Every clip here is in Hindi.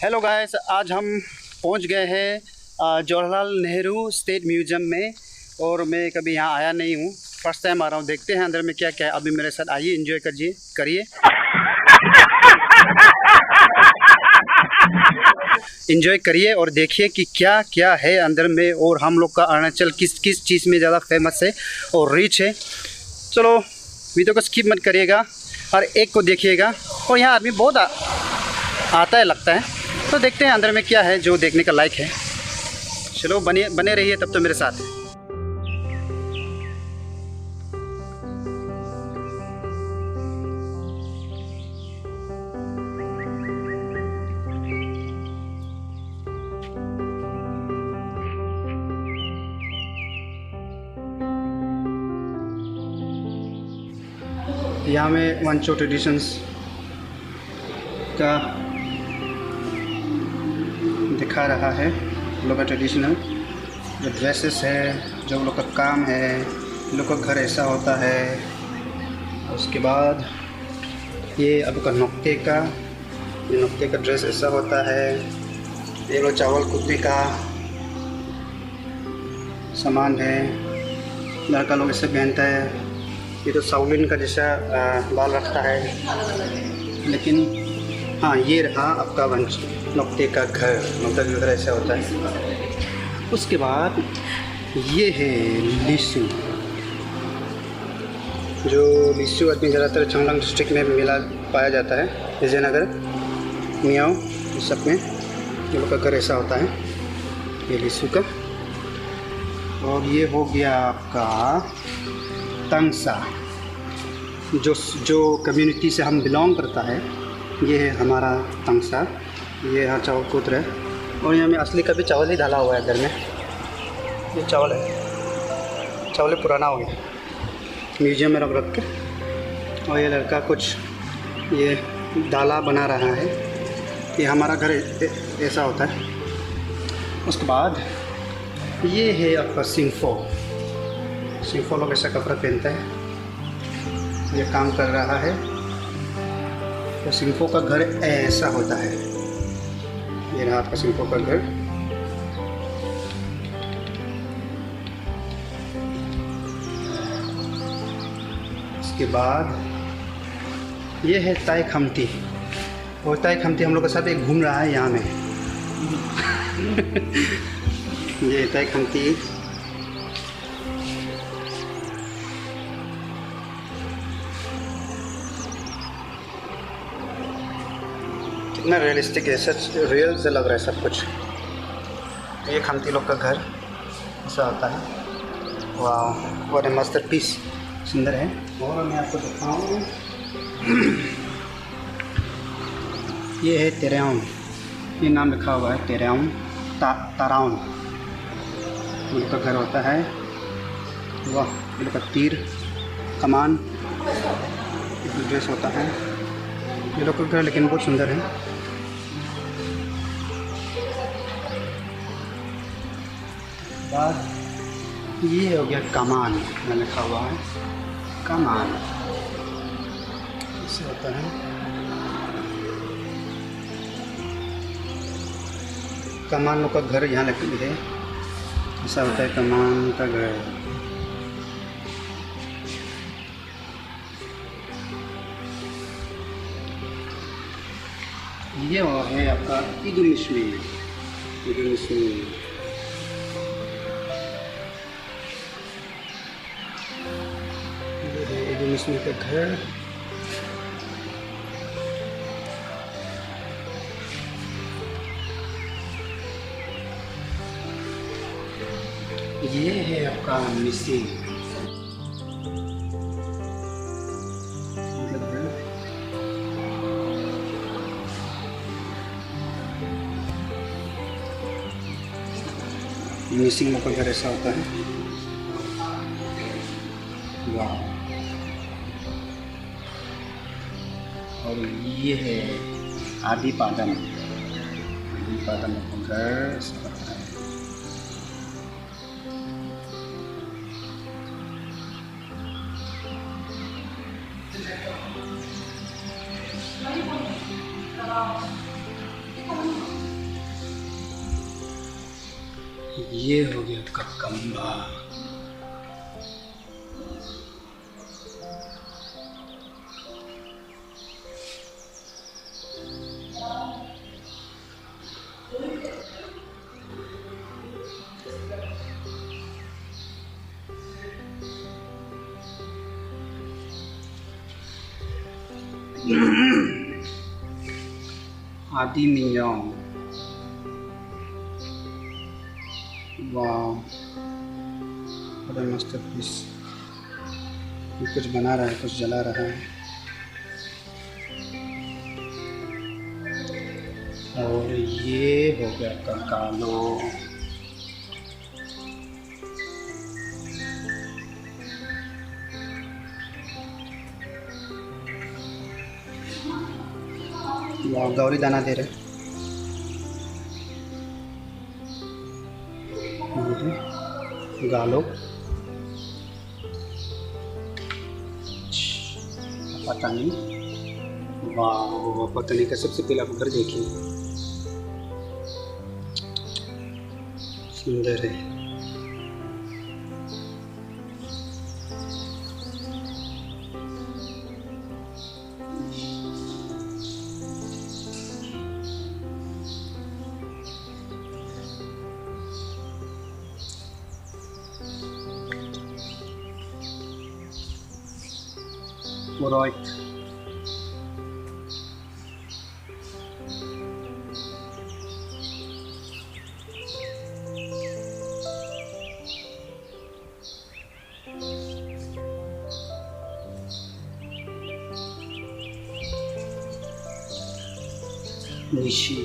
हेलो गाइस, आज हम पहुंच गए हैं जवाहरलाल नेहरू स्टेट म्यूज़ियम में। और मैं कभी यहाँ आया नहीं हूँ, फर्स्ट टाइम आ रहा हूँ। देखते हैं अंदर में क्या क्या है। अभी मेरे साथ आइए, एंजॉय करिए एंजॉय करिए और देखिए कि क्या क्या है अंदर में, और हम लोग का अरुणाचल किस किस चीज़ में ज़्यादा फेमस है और रिच है। चलो वीडियो को स्किप मत करिएगा, हर एक को देखिएगा। और यहाँ आदमी बहुत आता है लगता है, तो देखते हैं अंदर में क्या है जो देखने का लायक है। चलो बने रहिए तब तो मेरे साथ। यहाँ में वंशो ट्रेडिशंस का दिखा रहा है। लोग का ट्रेडिशनल जो ड्रेसेस है, जो लोग का काम है, लोग का घर ऐसा होता है। उसके बाद ये अब का नुक्ते का ड्रेस ऐसा होता है। ये लोग चावल कुत्ते का सामान है, लड़का लोग इसे पहनता है। ये तो साउलिन का जैसा बाल रखता है, लेकिन हाँ ये रहा आपका वंश नुक्ते का घर। नुक्ता का घर ऐसा होता है। उसके बाद ये है लिसु, जो लिसु आदमी ज़्यादातर चांगलांग डिस्ट्रिक्ट में मिला पाया जाता है। विजयनगर, मियाओ, इस सब में ये लोग का घर ऐसा होता है, ये लिसु का। और ये हो गया आपका तंगसा, जो कम्युनिटी से हम बिलोंग करता है। ये है हमारा तंगसा। ये यहाँ चावल कूद रहे हैं, और यहाँ में असली का भी चावल ही डाला हुआ है घर में। ये चावल है, चावल पुराना हो गया, म्यूजियम में रख के। और ये लड़का कुछ ये डाला बना रहा है। ये हमारा घर ऐसा होता है। उसके बाद ये है आपका सिंफो लोग ऐसा कपड़ा पहनता है। ये काम कर रहा है, तो सिंफो का घर ऐसा होता है। ये रहा आपका सिंफो का घर। इसके बाद ये है ताई खमती, और ताई खमती हम लोग के साथ एक घूम रहा है यहाँ में। ये ताई खमती कितना रियलिस्टिक है, सच रियल से लग रहा है सब कुछ। ये खमती लोग का घर ऐसा होता है। वाह, और मास्टरपीस, सुंदर है। और मैं आपको दिखाऊँ, ये है तेराउन, ये नाम लिखा हुआ है तेराउन, ताराउन लोग का घर होता है। वाह, ये लोग का तीर कमान ड्रेस होता है ये लोग का घर, लेकिन बहुत सुंदर है। बाद ये हो गया कमान, में लिखा हुआ है कमान, इससे होता है। कमान लोग का घर यहाँ लगी है, ऐसा होता है कमान का घर। ये है आपका इदुमिश्मी। इदुमिश्मी का घर। ये है आपका मिसिंग। मिसिंग लोग का घर ऐसा होता है। वाह, और ये है आदि पादम लोग का घर ऐसा होता है। ये हो गया ककम्बा। आदि मियाओ, वाह बड़ा मस्त पीस। कुछ बना रहा है, कुछ जला रहा है। और ये हो गया कंकालो। वाह गौरी दाना दे रहे। गालो पता नहीं। वाह पता नहीं का सबसे पहले आप घर देखिए, सुंदर है। Right. Nishi.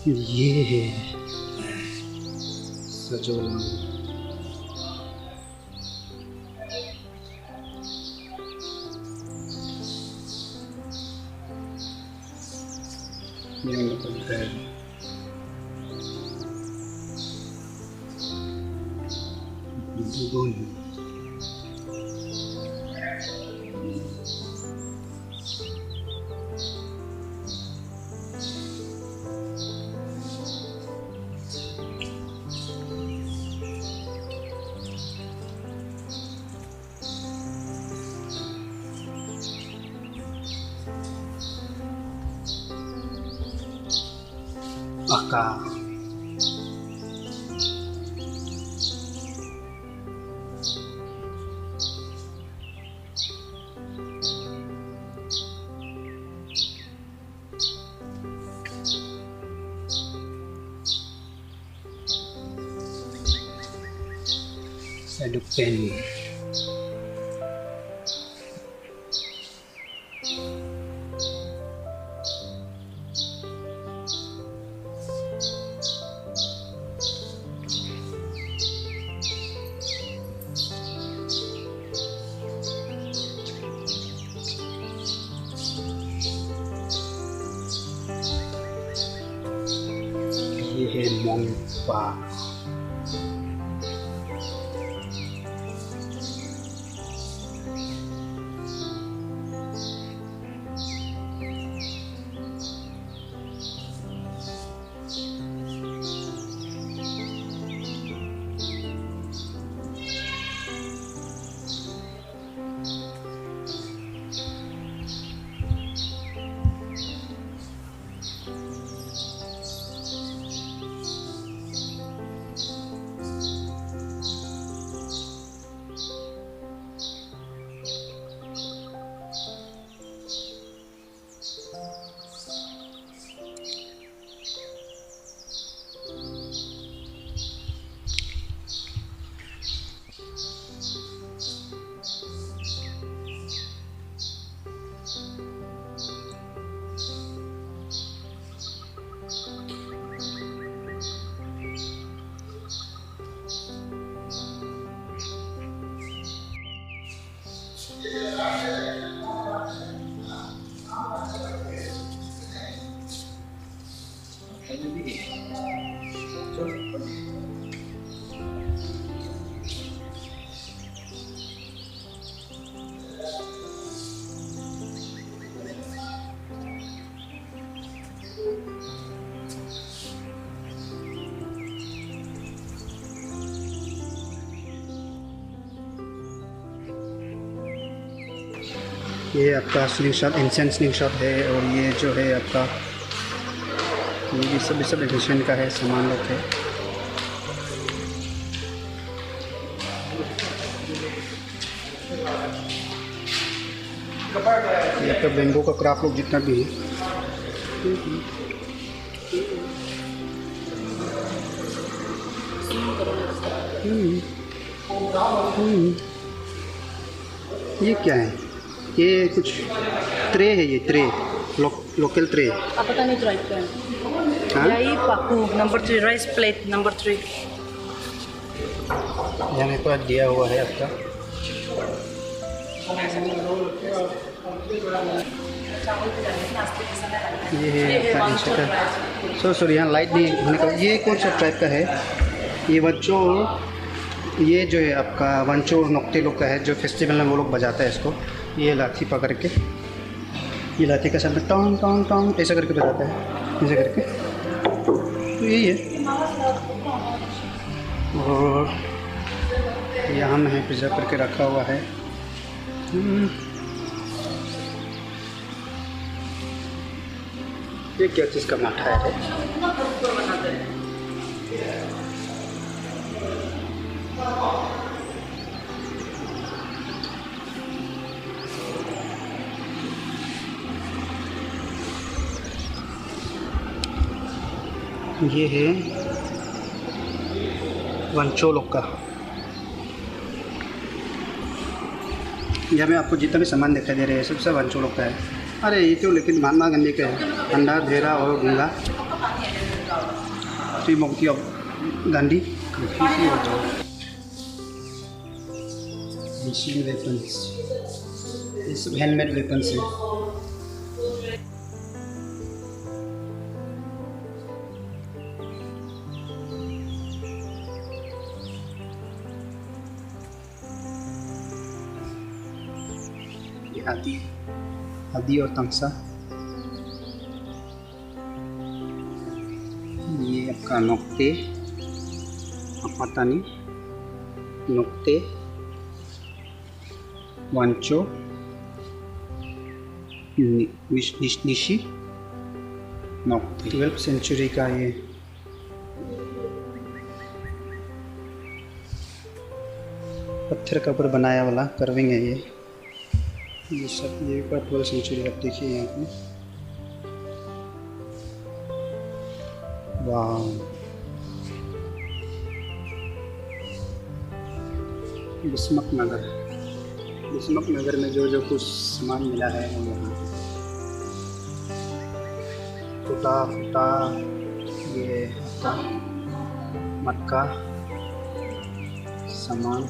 ये है सजोला। ये मतलब है दुगुन। Baka Sadupen. ये है मोंगपा। ये आपका sling shot, ancient sling shot है। और ये जो है आपका ये सब एडिशन का है, सामान लोग है। ये आपका बेम्बू का क्राफ्ट लोग जितना भी है। ये क्या है? ये कुछ ट्रे है, ये tray local tray. Apa tadi drive kan? हाँ? Yai paku number 3 rice plate number 3. यहाँ मेरे पास दिया हुआ है आपका। ये है आपका इंस्ट्रक्टर। सॉरी यहाँ लाइट नहीं होने का। ये कौन सा टाइप का है? ये वंचोर। ये जो है आपका वंचोर नोक्ते लोग का है, जो फेस्टिवल में वो लोग बजाता है इसको। ये लाठी पकड़ के, ये लाठी का सामने टोंग टोंग टोंग ऐसा करके बजाता है, ऐसा करके। तो यही है। और यहाँ में है प्रिजर्व करके रखा हुआ है। ये क्या चीज़ का माठा है? ये है वंचो लोग का। यहाँ में आपको जितना भी सामान दिखाई दे रहे हैं सब वंचो लोग का है। अरे ये तो लेकिन महात्मा गांधी का है। अंडा, धेरा और गंगा, त्रिमूर्ति ऑफ गांधी। मशीन वेपन्स, ये सब हैंडमेड वेपन्स है। हादी और तमसा। ये आपका नोक्ते, अपतानी, नोक्ते, वांचो, निशी, नोक्ते। 12वीं सेंचुरी का ये पत्थर का ऊपर बनाया वाला कर्विंग है। ये सब ये 12वीं सेंचुरी आप देखिए यहाँ पे। वाह, बिस्मक नगर में जो कुछ सामान मिला है वो यहाँ टूटा फूटा ये आपका मटका सामान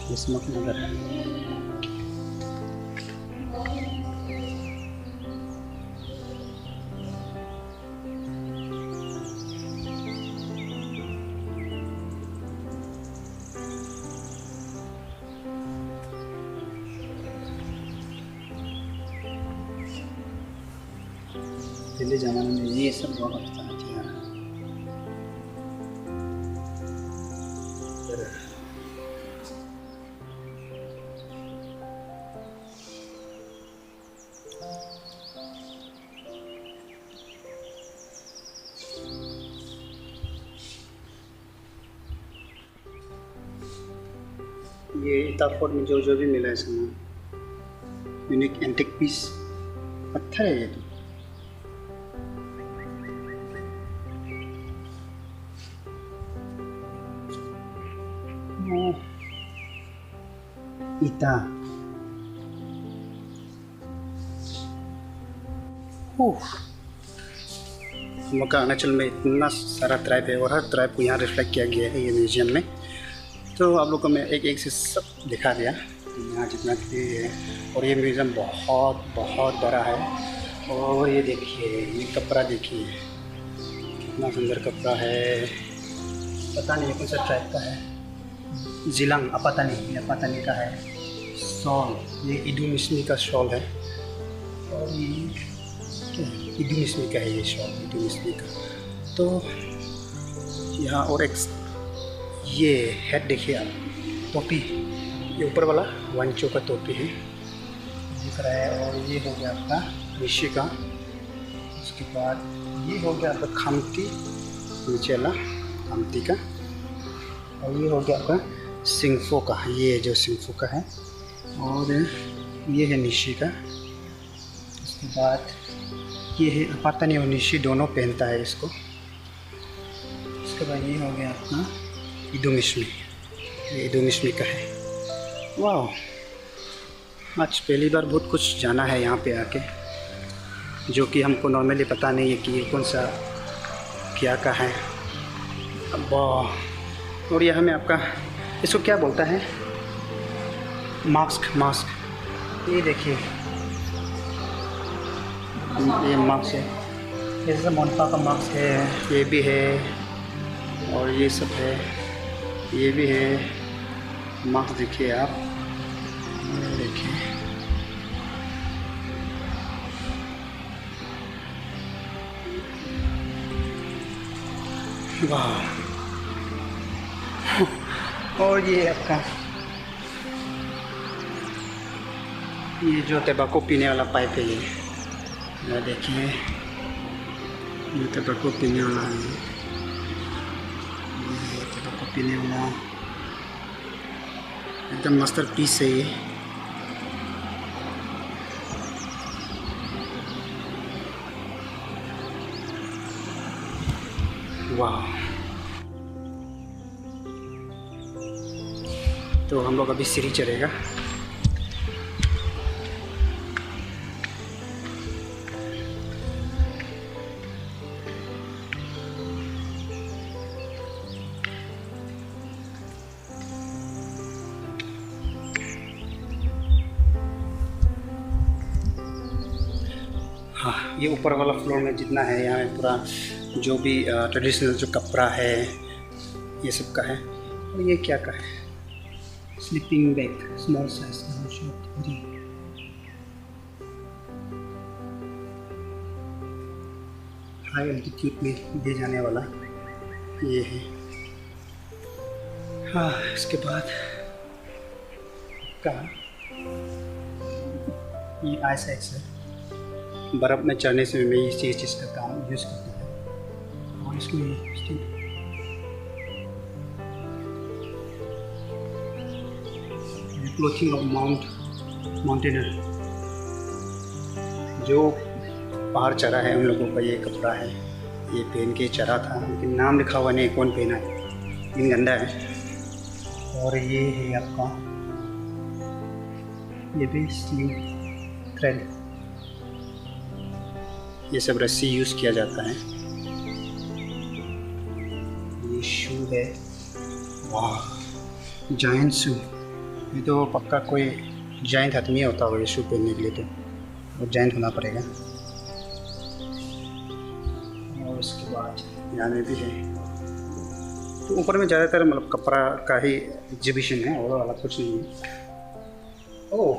बिस्मक नगर है। पहले ज़माने में ये सब बहुत अच्छा था। ये इताफोर्ड में जो भी मिला है सामान, यूनिक एंटिक पीस पत्थर है ये तो। ईटा हम लोग का अरुणाचल में इतना सारा ट्राइब है और हर ट्राइब को यहाँ रिफ्लेक्ट किया गया है ये म्यूजियम में। तो आप लोग को मैं एक से सब दिखा दिया यहाँ जितना भी है। और ये म्यूज़ियम बहुत बड़ा है। और ये देखिए, ये कपड़ा देखिए कितना सुंदर कपड़ा है। पता नहीं कौन सा ट्राइब का है, जिलांग अपातानी का है। शॉल, ये इडुमिशमी का शॉल है। और ये इडुमिशमी का है, ये शॉल इडुमिशमी का। तो यहाँ और एक ये हेड देखिए आप, टोपी, ये ऊपर वाला वांचो का टोपी है। दिख रहा है। और ये हो गया आपका निशी का। उसके बाद ये हो गया आपका खमती, नीचे वाला खमती का। और ये हो गया आपका सिंगफो का, ये जो सिंगफो का है। और ये है निशी का। उसके बाद ये है, पता नहीं वो निशी दोनों पहनता है इसको। उसके बाद ये हो गया आपका इदोमिश्मी, ये इदोमिश्मी का है। वाह, आज पहली बार बहुत कुछ जाना है यहाँ पे आके, जो कि हमको नॉर्मली पता नहीं है कि ये कौन सा क्या का है। अब और यह हमें आपका, इसको क्या बोलता है, मास्क। ये देखिए, ये मास्क है, जैसे मोनपा का मास्क है, ये भी है। और ये सब है, ये भी है मास्क। देखिए आप, देखिए वाह। और ये आपका ये जो तंबाकू पीने वाला पाइप है, ये देखिए, ये तंबाकू पीने वाला है, ये तंबाकू पीने वाला एकदम मास्टरपीस है ये। वाह। तो हम लोग अभी सीढ़ी चढ़ेगा। हाँ, ये ऊपर वाला फ्लोर में जितना है, यहाँ में पूरा जो भी ट्रेडिशनल जो कपड़ा है ये सब का है। और ये क्या का है, स्लीपिंग बैग, स्मॉल साइज का हाई एल्टीट्यूड में दे जाने वाला ये है। हाँ, इसके बाद का ये आइस एक्स है, बर्फ़ में चढ़ने से मैं इस चीज़ का काम यूज़ करता हूँ। और इसको क्लोथिंग ऑफ माउंटेनर, जो पहाड़ चढ़ा है उन लोगों का ये कपड़ा है। ये पहन के चढ़ा था, लेकिन नाम लिखा हुआ नहीं कौन पहना है, लेकिन गंदा है। और ये है आपका, ये भी स्लीव थ्रेड, ये सब रस्सी यूज़ किया जाता है। ये शू है, वाह, जायंट शू। ये तो पक्का कोई जायंट आदमी होता होगा ये शू पहनने के लिए, तो वो जायंट होना पड़ेगा। और उसके बाद यहाँ में भी है। तो ऊपर में ज़्यादातर मतलब कपड़ा का ही एग्जीबिशन है, और वाला कुछ नहीं है। ओह,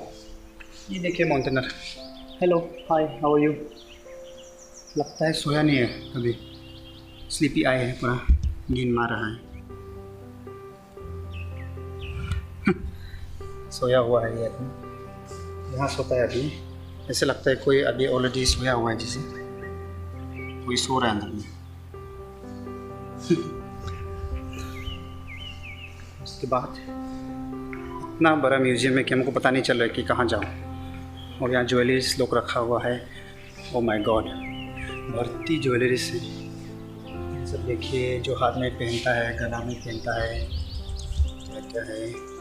ये देखिए mountaineer. Hello, hi, how are you. लगता है सोया नहीं है कभी, स्लीपी आई है, पूरा नींद मार रहा है। सोया हुआ है ये अभी, यहाँ सोता है अभी। ऐसे लगता है कोई अभी ऑलरेडी सोया हुआ है, जैसे कोई सो रहा है अंदर में। उसके बाद इतना बड़ा म्यूजियम है कि हमको पता नहीं चल रहा है कि कहाँ जाऊँ। और यहाँ ज्वेलरीज लोग रखा हुआ है, ओ माय गॉड, भर्ती ज्वेलरी से। ये सब देखिए, जो हाथ में पहनता है, गला में पहनता है, क्या क्या है।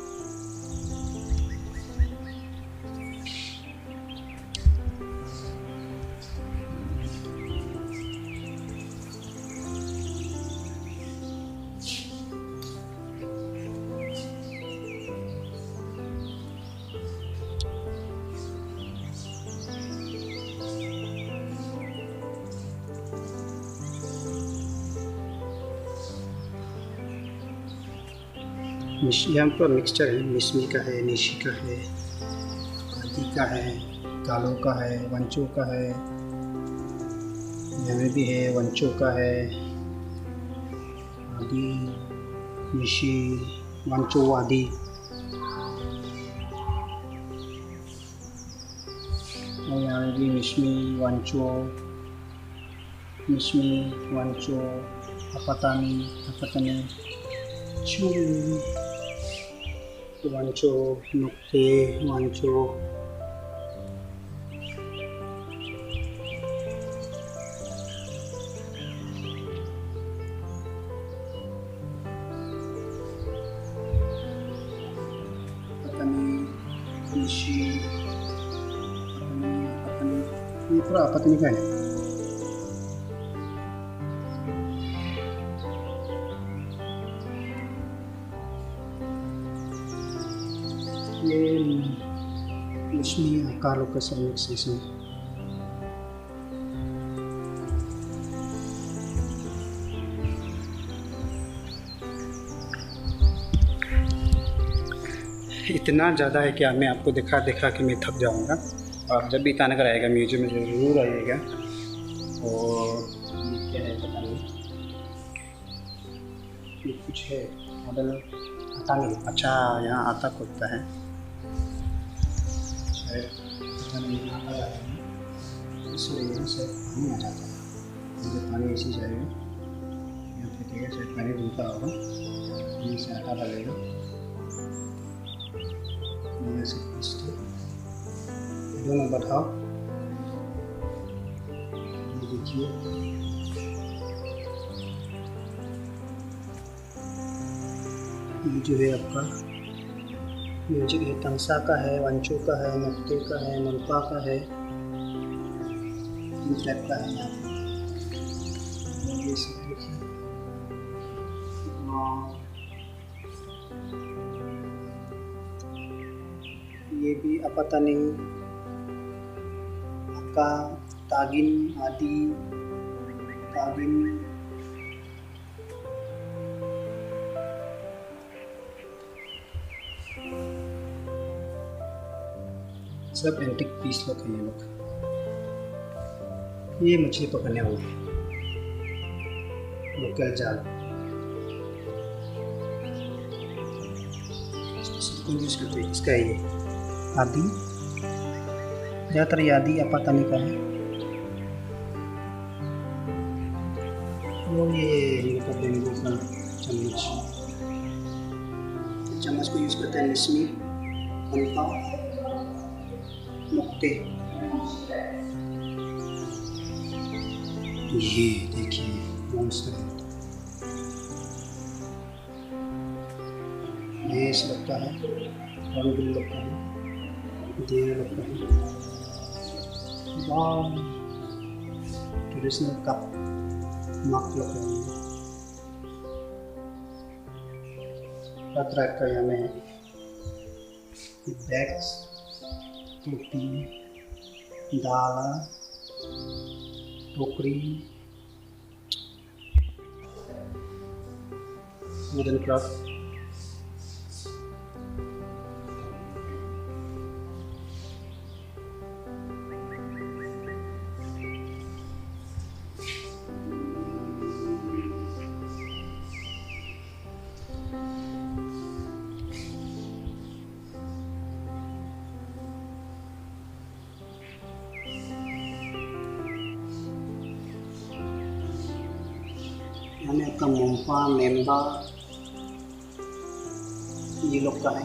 यहाँ पर मिक्सचर है, मिश्मी का है, निशी का है, आदि का है, कालो का है, वंचो का है, यहाँ भी है, वंचो का है, आदि, निशी, वंचो, आदि। और यहाँ भी मिशमी वांचो अपतानी चूमी वांचो नुक्ते वांचो ये पूरा पत्नी का है। ये लक्ष्मी आकारों का मिक्स है। इतना ज़्यादा है कि मैं आपको दिखा के मैं थक जाऊंगा। और जब भी ईटानगर आएगा म्यूजियम में ज़रूर आइएगा। और ये क्या है पता नहीं, ये कुछ है मॉडल आता नहीं। अच्छा यहाँ आता खुदता है, इसलिए यहाँ से पानी आ जाता है। मुझे पानी ऐसे जाएगा यहाँ पे, ठीक है, शायद पानी धुलता होगा, यहाँ से आटा डालेगा, यहाँ से पीसते दोनों बढ़ाओ। ये देखिए ये जो है आपका म्यूजिक है, तमसा का है, वांचो का है, नुक्ते का है, मनपा का है, इन टाइप का है यहाँ पे। ये सब देखिए, ये भी अपतानी का तागिन आदि तागिन सब एंटिक पीस लोग हैं। ये लोग, ये मछली पकड़ने वाले हैं, लोकल जाल। इसका है ये आदि, ज़्यादातर ये आदि अपतानी का है। और ये बेम्बू का चम्मच को यूज़ करते हैं लिस्मी, मनपा, नुक्ते। ये देखिए मॉन्स्टर, ये ऐसे लगता है, हॉर्नबिल लगता है, देना लगता है। वाह, ट्रेडिशनल कप मक लगता है। हर तरह का यहाँ में बैग्स, टोपी, डाला, टोकरी, वुडन क्राफ्ट। यानी आपका मोम्पा मेम्बा ये लोग का है।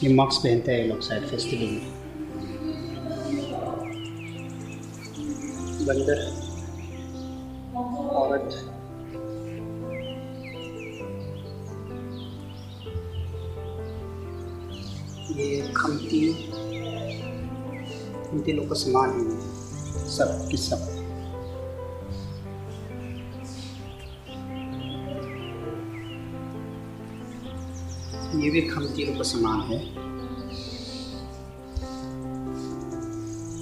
ये मास्क पहनते हैं ये लोग शायद फेस्टिवल में। बंदर, औरत, ये खमती लोग का सामान है, सब की सब। ये भी खमती लोग का सामान है,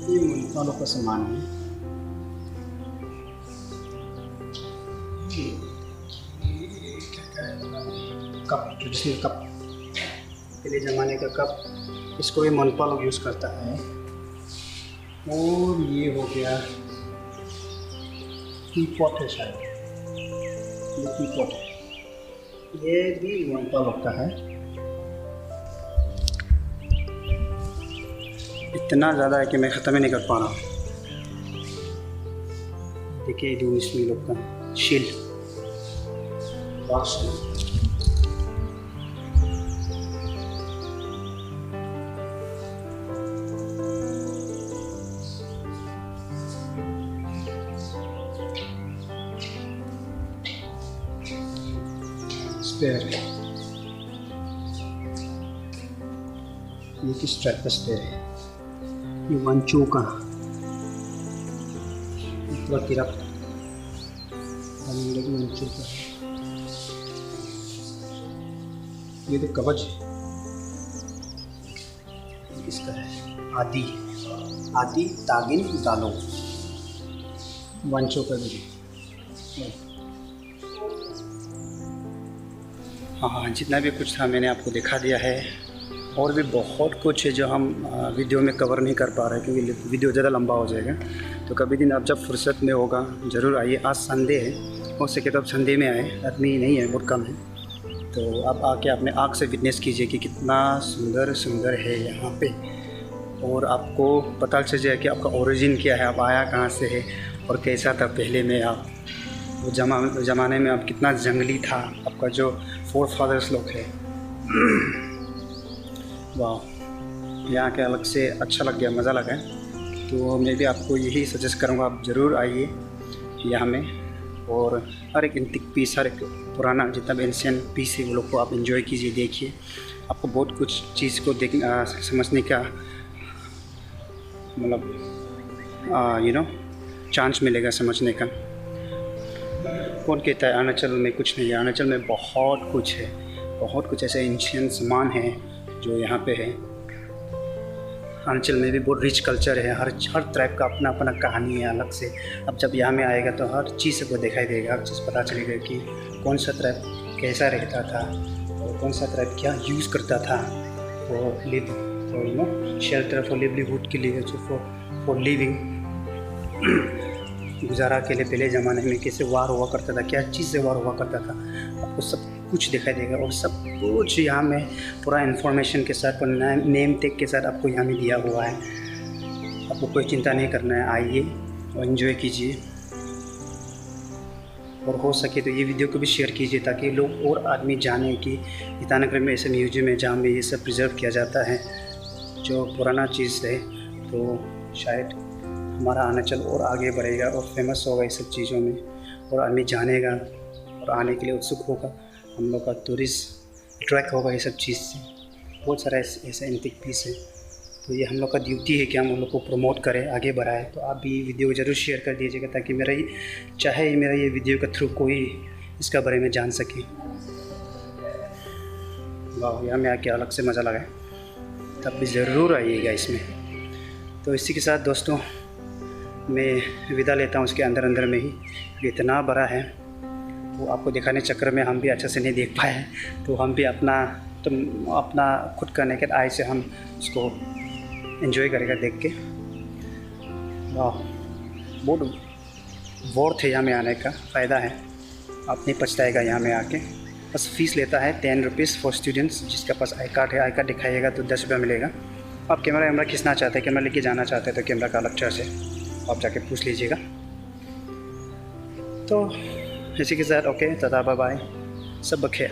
ये मुल्का लोग का सामान है। कप, ट्रेडिशनल कप, पहले ज़माने का कप, इसको भी मनपा लोग यूज़ करता है। और ये हो गया टी पॉट है शायद, ये टी पॉट है, ये भी मनपा लोग का है। इतना ज़्यादा है कि मैं ख़त्म ही नहीं कर पा रहा हूँ। देखिए इंडोनेशियन लोग का शील स्पेयर। ये किस टाइप का स्पेयर है? ये वंचो का पूरा किरप वंचो का। ये तो कवच है, किसका है? आदि तागिन दालो वंचो का भी। हाँ, जितना भी कुछ था मैंने आपको दिखा दिया है। और भी बहुत कुछ है जो हम वीडियो में कवर नहीं कर पा रहे क्योंकि वीडियो ज़्यादा लंबा हो जाएगा। तो कभी दिन आप जब फुर्सत में होगा ज़रूर आइए। आज संडे है, हो सके तो आप संडे में आए, आदमी नहीं है, बहुत कम है। तो आप आके अपने आँख से विटनेस कीजिए कि कितना सुंदर है यहाँ पे, और आपको पता चल जाए कि आपका ओरिजिन क्या है, आप आया कहाँ से है और कैसा था पहले में। आप वो ज़माने में आप कितना जंगली था, आपका जो फोर फादर्स लोग है। वाह, यहाँ के अलग से अच्छा लग गया, मज़ा लगा। तो मैं भी आपको यही सजेस्ट करूँगा, आप ज़रूर आइए यहाँ में। और हर एक एंटीक पीस, हर एक पुराना जितना भी एंशिएंट पीस है वो लोग को आप एंजॉय कीजिए, देखिए। आपको बहुत कुछ चीज़ को समझने का मतलब चांस मिलेगा समझने का। कौन कहता है अरुणाचल में कुछ नहीं है? अरुणाचल में बहुत कुछ है, बहुत कुछ ऐसे एंशिएंट सामान है जो यहाँ पे है। अरुणाचल में भी बहुत रिच कल्चर है, हर ट्राइब का अपना अपना कहानी है अलग से। अब जब यहाँ में आएगा तो हर चीज़ को दिखाई देगा, हर चीज़ पता चलेगा कि कौन सा ट्राइब कैसा रहता था और कौन सा ट्राइब क्या यूज़ करता था फॉर शेल्टर, फॉर लिवलीहुड के लिए, फॉर लिविंग, गुजारा के लिए। पहले ज़माने में कैसे वार हुआ करता था, क्या चीज़ से वार हुआ करता था, आपको सब कुछ दिखाई देगा। और सब कुछ यहाँ में पूरा इन्फॉर्मेशन के साथ, पूरा नेम टेग के साथ आपको यहाँ में दिया हुआ है। आपको कोई चिंता नहीं करना है, आइए और एंजॉय कीजिए। और हो सके तो ये वीडियो को भी शेयर कीजिए ताकि लोग और आदमी जाने कि ईटानगर में ऐसे म्यूजियम है जहाँ में ये सब प्रिजर्व किया जाता है जो पुराना चीज़ है। तो शायद हमारा अरुणाचल और आगे बढ़ेगा और फेमस होगा इस सब चीज़ों में, और आदमी जानेगा और आने के लिए उत्सुक होगा। हम लोग का टूरिस्ट अट्रैक्ट होगा ये सब चीज़ से। बहुत सारा ऐसा एंटीक पीस है, तो ये हम लोग का ड्यूटी है कि हम उन लोग को प्रमोट करें, आगे बढ़ाएं। तो आप भी वीडियो ज़रूर शेयर कर दीजिएगा ताकि मेरा ये वीडियो के थ्रू कोई इसका बारे में जान सके। वाह, यहाँ में आके अलग से मज़ा लगा, तब भी ज़रूर आइएगा इसमें। तो इसी के साथ दोस्तों मैं विदा लेता हूँ उसके अंदर में ही। ये इतना बड़ा है, तो आपको दिखाने चक्कर में हम भी अच्छे से नहीं देख पाए, तो हम भी अपना खुद का नेकेड आई से हम उसको एंजॉय करेगा देख के। वाह, बहुत वर्थ है यहाँ में आने का, फ़ायदा है, आप नहीं पछताएगा यहाँ में आके। बस फीस लेता है 10 रुपीज़ फॉर स्टूडेंट्स। जिसके पास आई कार्ड है, आई कार्ड दिखाइएगा तो 10 रुपये मिलेगा। आप कैमरा खींचना चाहते हैं, कैमरा लेके जाना चाहते हैं तो कैमरा का अलग चार्ज है, आप जाके पूछ लीजिएगा। तो इसी के साथ ओके, टाटा बाय बाय, सब बखैर।